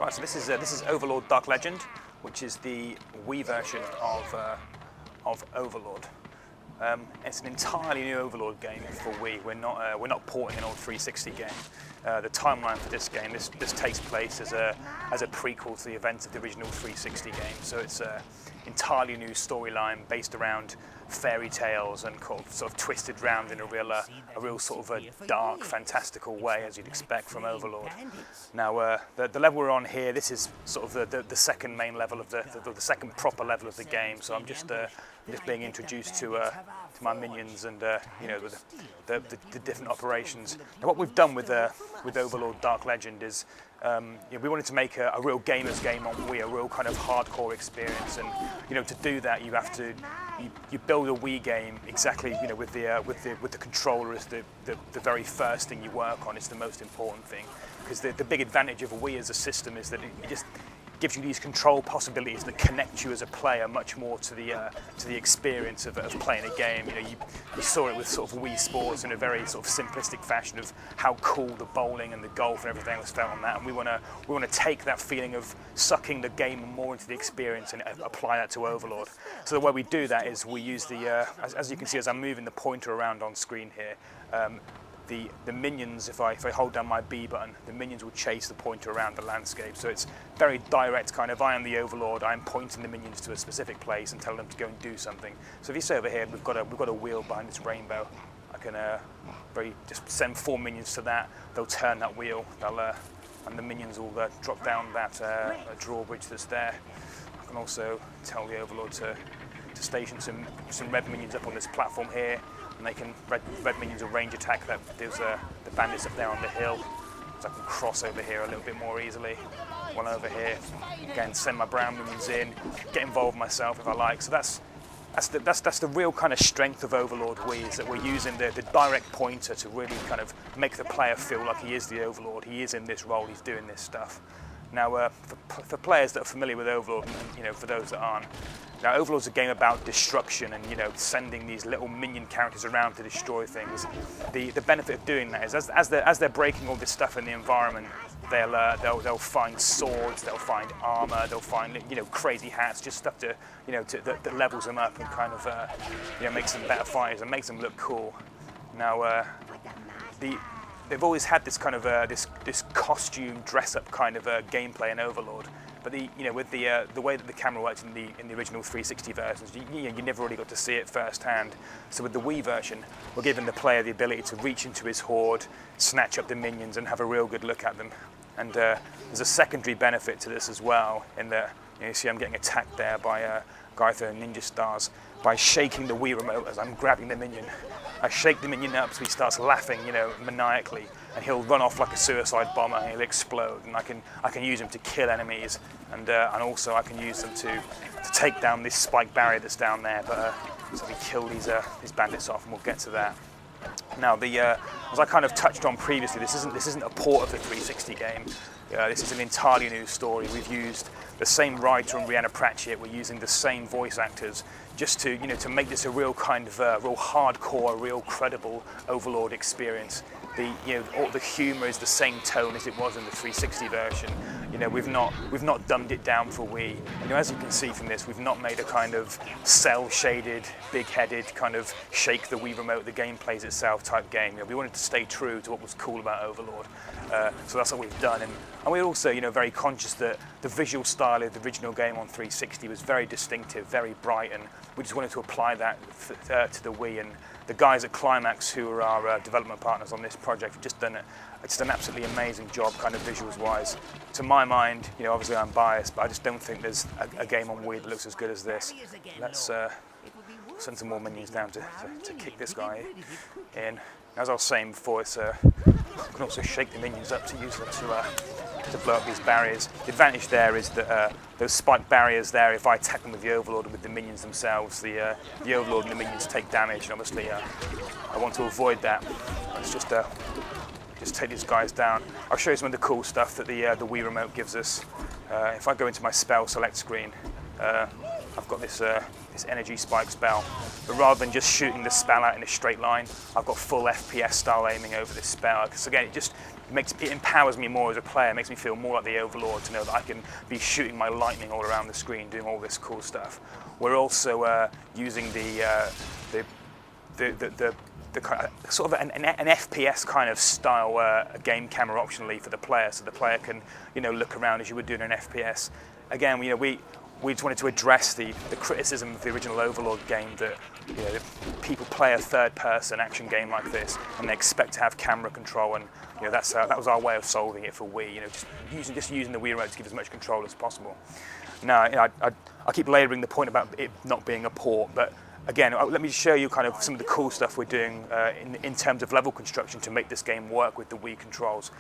Right, so this is Overlord Dark Legend, which is the Wii version of Overlord. It's an entirely new Overlord game for Wii. We're not porting an old 360 game. The timeline for this game, this takes place as a prequel to the events of the original 360 game. So it's an entirely new storyline based around fairy tales and sort of twisted round in a real sort of a dark, fantastical way, as you'd expect from Overlord. Now, the level we're on here, this is sort of the second main level of the second proper level of the game. So I'm just being introduced to my minions and you know, the different operations. Now, what we've done with Overlord Dark Legend is we wanted to make a real gamer's game on Wii, a real kind of hardcore experience, and you know, to do that you have to you build a Wii game exactly, you know, with the controller as the very first thing you work on. It's the most important thing, because the big advantage of a Wii as a system is that it just gives you these control possibilities that connect you as a player much more to the experience of playing a game. You know, you saw it with sort of Wii Sports in a very sort of simplistic fashion of how cool the bowling and the golf and everything was felt on that, and we want to take that feeling of sucking the game more into the experience and apply that to Overlord. So the way we do that is we use as you can see as I'm moving the pointer around on screen here. The minions, if I hold down my B button, the minions will chase the pointer around the landscape. So it's very direct, kind of, I am the Overlord, I'm pointing the minions to a specific place and telling them to go and do something. So if you see over here, we've got a wheel behind this rainbow. I can just send 4 minions to that, they'll turn that wheel, and the minions will drop down that drawbridge that's there. I can also tell the Overlord to station some red minions up on this platform here, and they can red minions will range attack the bandits up there on the hill. So I can cross over here a little bit more easily. One over here, again, send my brown minions in, get involved myself if I like. So that's the real kind of strength of Overlord Wii, is that we're using the direct pointer to really kind of make the player feel like he is the Overlord. He is in this role. He's doing this stuff. Now, for players that are familiar with Overlord, and you know, for those that aren't, now Overlord's a game about destruction and, you know, sending these little minion characters around to destroy things. The benefit of doing that is as they're breaking all this stuff in the environment, they'll find swords, they'll find armor, they'll find, you know, crazy hats, just stuff to, you know, that levels them up and kind of you know, makes them better fighters and makes them look cool. Now, they've always had this kind of this costume dress-up kind of gameplay in Overlord, but you know, with the way that the camera worked in the original 360 versions, you never really got to see it firsthand. So with the Wii version, we're giving the player the ability to reach into his horde, snatch up the minions, and have a real good look at them. And there's a secondary benefit to this as well, in that, you know, you see I'm getting attacked there by a guy throwing ninja stars. By shaking the Wii remote as I'm grabbing the minion, I shake the minion up so he starts laughing, you know, maniacally, and he'll run off like a suicide bomber and he'll explode. And I can use him to kill enemies, and also I can use them to take down this spike barrier that's down there. But so we kill these bandits off, and we'll get to that. Now, as I kind of touched on previously, this isn't a port of the 360 game. This is an entirely new story. We've used the same writer and Rhianna Pratchett. We're using the same voice actors, just to, you know, to make this a real kind of real hardcore, real credible Overlord experience. All the humour is the same tone as it was in the 360 version. You know, we've not dumbed it down for Wii. You know, as you can see from this, we've not made a kind of cel-shaded, big-headed kind of shake the Wii remote, the game plays itself type game. You know, we wanted to stay true to what was cool about Overlord, so that's what we've done. And we're also, you know, very conscious that the visual style of the original game on 360 was very distinctive, very bright, and we just wanted to apply that to the Wii. And the guys at Climax, who are our development partners on this project, have just done an absolutely amazing job, kind of visuals-wise. To my mind, you know, obviously I'm biased, but I just don't think there's a game on Wii that looks as good as this. Let's send some more minions down to kick this guy in. As I was saying before, you can also shake the minions up to use them to blow up these barriers. The advantage there is that those spike barriers there, if I attack them with the Overlord and with the minions themselves, the Overlord and the minions take damage, and obviously I want to avoid that. Let's just take these guys down. I'll show you some of the cool stuff that the Wii remote gives us. If I go into my spell select screen, I've got this this energy spike spell. But rather than just shooting the spell out in a straight line, I've got full FPS style aiming over this spell. Because again, it empowers me more as a player. It makes me feel more like the Overlord to know that I can be shooting my lightning all around the screen, doing all this cool stuff. We're also using the sort of an FPS kind of style game camera optionally for the player, so the player can look around as you would do in an FPS. Again, we just wanted to address the criticism of the original Overlord game that people play a third-person action game like this and they expect to have camera control, and that was our way of solving it for Wii. Just using the Wii remote to give as much control as possible. Now, I keep labouring the point about it not being a port, but again, let me show you kind of some of the cool stuff we're doing in terms of level construction to make this game work with the Wii controls.